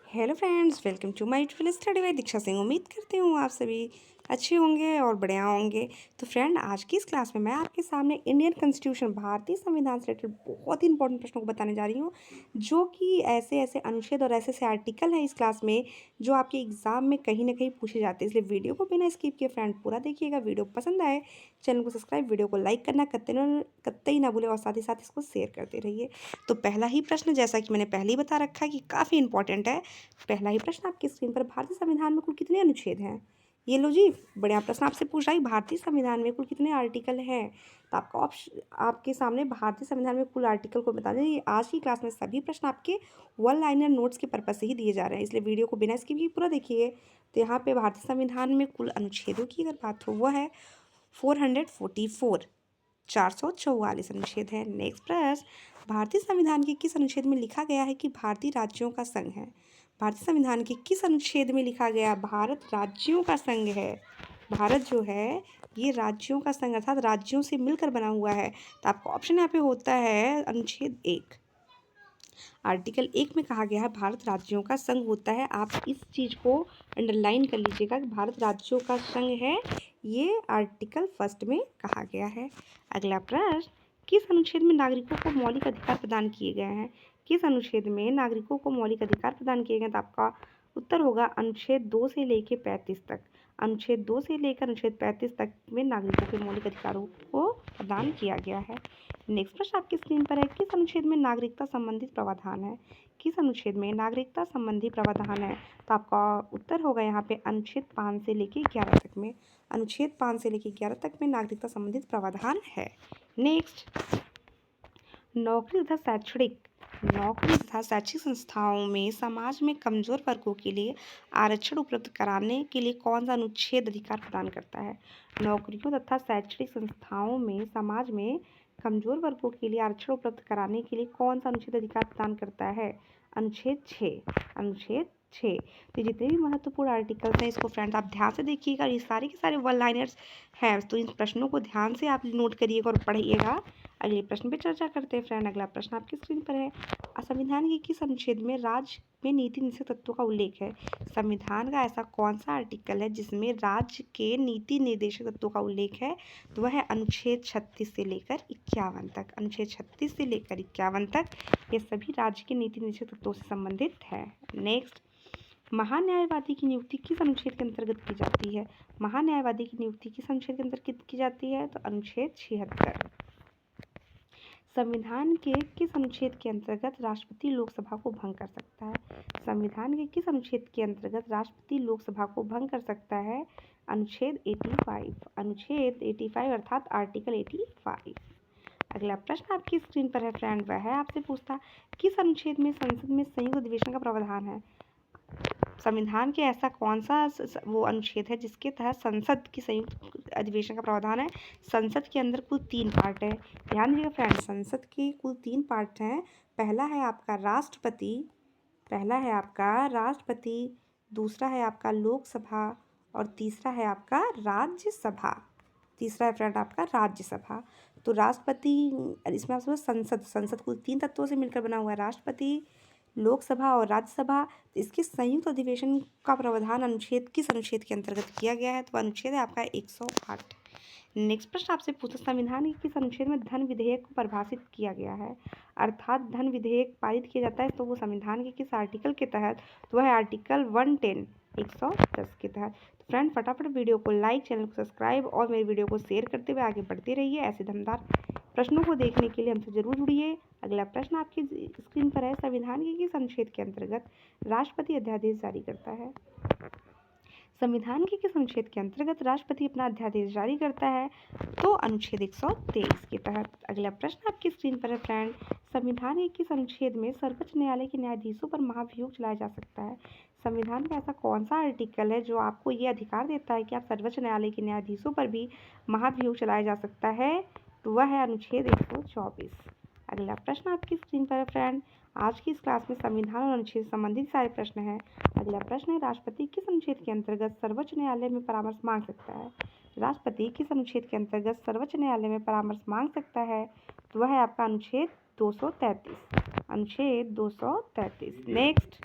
Hello friends, welcome to my YouTube study by Diksha Singh. उम्मीद करती हूँ आप सभी अच्छे होंगे और बढ़िया होंगे। तो फ्रेंड, आज की इस क्लास में मैं आपके सामने इंडियन कॉन्स्टिट्यूशन, भारतीय संविधान से रिलेटेड बहुत ही इंपॉर्टेंट प्रश्नों को बताने जा रही हूँ, जो कि ऐसे ऐसे अनुच्छेद और ऐसे ऐसे आर्टिकल हैं इस क्लास में जो आपके एग्जाम में कहीं ना कहीं पूछे जाते हैं। इसलिए वीडियो को बिना स्किप किए फ्रेंड पूरा देखिएगा। वीडियो पसंद आए चैनल को सब्सक्राइब, वीडियो को लाइक करना कतई ना भूलें और साथ ही साथ इसको शेयर करते रहिए। तो पहला ही प्रश्न, जैसा कि मैंने पहले ही बता रखा है कि काफ़ी इंपॉर्टेंट है। पहला ही प्रश्न आपकी स्क्रीन पर, भारतीय संविधान में कुल कितने अनुच्छेद हैं? ये लो जी, बढ़िया प्रश्न आपसे पूछ रहा है, भारतीय संविधान में कुल कितने आर्टिकल हैं? तो आपका ऑप्शन आपके सामने भारतीय संविधान में कुल आर्टिकल को बता दें। आज की क्लास में सभी प्रश्न आपके वन लाइनर नोट्स के पर्पज से ही दिए जा रहे हैं, इसलिए वीडियो को बिना स्किप किए पूरा देखिए। तो यहाँ पे भारतीय संविधान में कुल अनुच्छेदों की अगर बात हो, वह है 444, 444 अनुच्छेद है। नेक्स्ट प्रश्न, भारतीय संविधान के किस अनुच्छेद में लिखा गया है कि भारतीय राज्यों का संघ है? भारतीय संविधान के किस अनुच्छेद में लिखा गया भारत राज्यों का संघ है? भारत जो है ये राज्यों का संघ अर्थात राज्यों से मिलकर बना हुआ है। तो आपका ऑप्शन यहाँ पे होता है अनुच्छेद 1। आर्टिकल 1 में कहा गया है भारत राज्यों का संघ होता है। आप इस चीज़ को अंडरलाइन कर लीजिएगा कि भारत राज्यों का संघ है, ये आर्टिकल 1 में कहा गया है। अगला प्रश्न, किस अनुच्छेद में नागरिकों को मौलिक अधिकार प्रदान किए गए हैं? किस अनुच्छेद में नागरिकों को मौलिक अधिकार प्रदान किए गए? तो आपका उत्तर होगा अनुच्छेद 2 से लेकर 35 तक। अनुच्छेद 2 से लेकर अनुच्छेद 35 तक में नागरिकों के मौलिक अधिकारों को प्रदान किया गया है। नेक्स्ट प्रश्न आपकी स्क्रीन पर है, किस अनुच्छेद में नागरिकता संबंधित प्रावधान है? किस अनुच्छेद में नागरिकता संबंधी प्रावधान है? तो आपका उत्तर होगा यहाँ पे अनुच्छेद 5 से लेकर 11 तक में। अनुच्छेद 5 से लेकर 11 तक में नागरिकता संबंधित प्रावधान है। नेक्स्ट, नौकरी तथा शैक्षिक संस्थाओं में समाज में कमजोर वर्गों के लिए आरक्षण उपलब्ध कराने के लिए कौन सा अनुच्छेद अधिकार प्रदान करता है? नौकरियों तथा शैक्षणिक संस्थाओं में समाज में कमजोर वर्गों के लिए आरक्षण उपलब्ध कराने के लिए कौन सा अनुच्छेद अधिकार प्रदान करता है? अनुच्छेद 6। अनुच्छेद 6। तो जितने भी महत्वपूर्ण आर्टिकल्स हैं इसको फ्रेंड्स आप ध्यान से देखिएगा। ये सारे के सारे वन लाइनर्स हैं, तो इन प्रश्नों को ध्यान से आप नोट करिएगा और पढ़िएगा। अगले प्रश्न पे चर्चा करते हैं फ्रेंड। अगला प्रश्न आपकी स्क्रीन पर है, संविधान के किस अनुच्छेद में राज्य में नीति निषेध तत्वों का उल्लेख है? संविधान का ऐसा कौन सा आर्टिकल है जिसमें राज्य के नीति निर्देशक तत्वों का उल्लेख है? तो वह है अनुच्छेद 36 से लेकर 51 तक। अनुच्छेद 36 से लेकर 51 तक ये सभी राज्य के नीति निर्देशक तत्वों से संबंधित है। नेक्स्ट, महान्यायवादी की नियुक्ति किस अनुच्छेद के अंतर्गत की जाती है? महान्यायवादी की नियुक्ति किस अनुच्छेद के अंतर्गत की जाती है? तो अनुच्छेद 76। संविधान के किस अनुच्छेद के अंतर्गत राष्ट्रपति लोकसभा को भंग कर सकता है? संविधान के किस अनुच्छेद के अंतर्गत राष्ट्रपति लोकसभा को भंग कर सकता है? अनुच्छेद 85। अनुच्छेद 85 अर्थात आर्टिकल 85। अगला प्रश्न आपकी स्क्रीन पर है फ्रेंड, वह है आपसे पूछता, किस अनुच्छेद में संसद में संयुक्त अधिवेशन का प्रावधान है? संविधान के ऐसा कौन सा वो अनुच्छेद है जिसके तहत संसद की संयुक्त अधिवेशन का प्रावधान है? संसद के अंदर कुल 3 पार्ट है। ध्यान दीजिएगा फ्रेंड्स, संसद के कुल 3 पार्ट हैं। पहला है आपका राष्ट्रपति, दूसरा है आपका लोकसभा और तीसरा है आपका राज्यसभा। तीसरा है फ्रेंड आपका राज्यसभा। तो राष्ट्रपति, इसमें आप समझ, संसद कुल 3 तत्वों से मिलकर बना हुआ है, राष्ट्रपति, लोकसभा और राज्यसभा। तो इसके संयुक्त अधिवेशन का प्रावधान अनुच्छेद किस अनुच्छेद के अंतर्गत किया गया है? तो अनुच्छेद है आपका 108। नेक्स्ट प्रश्न आपसे पूछा, संविधान के किस अनुच्छेद में धन विधेयक को परिभाषित किया गया है? अर्थात धन विधेयक पारित किया जाता है तो वो संविधान के किस आर्टिकल के तहत? तो वह है आर्टिकल 110, 110 के तहत। तो फ्रेंड फटाफट वीडियो को लाइक, चैनल को सब्सक्राइब और मेरे वीडियो को शेयर करते हुए आगे बढ़ते रहिए। ऐसे दमदार प्रश्नों को देखने के लिए हमसे जरूर जुड़िए। अगला प्रश्न आपकी स्क्रीन पर है, संविधान के किस अनुच्छेद के अंतर्गत राष्ट्रपति अध्यादेश जारी करता है? संविधान के किस अनुच्छेद के अंतर्गत राष्ट्रपति अपना अध्यादेश जारी करता है? तो अनुच्छेद 123 के तहत। अगला प्रश्न आपकी स्क्रीन पर है फ्रेंड, संविधान के किस अनुच्छेद में सर्वोच्च न्यायालय के न्यायाधीशों पर महाभियोग चलाया जा सकता है? संविधान का ऐसा कौन सा आर्टिकल है जो आपको ये अधिकार देता है कि आप सर्वोच्च न्यायालय के न्यायाधीशों पर भी महाभियोग चलाया जा सकता है? तो वह है अनुच्छेद 124। अगला प्रश्न आपकी स्क्रीन पर है फ्रेंड, आज की इस क्लास में संविधान और अनुच्छेद संबंधित सारे प्रश्न हैं। अगला प्रश्न है, राष्ट्रपति किस अनुच्छेद के अंतर्गत सर्वोच्च न्यायालय में परामर्श मांग सकता है? राष्ट्रपति किस अनुच्छेद के अंतर्गत सर्वोच्च न्यायालय में परामर्श मांग सकता है? तो वह है आपका अनुच्छेद 233। अनुच्छेद 233। नेक्स्ट,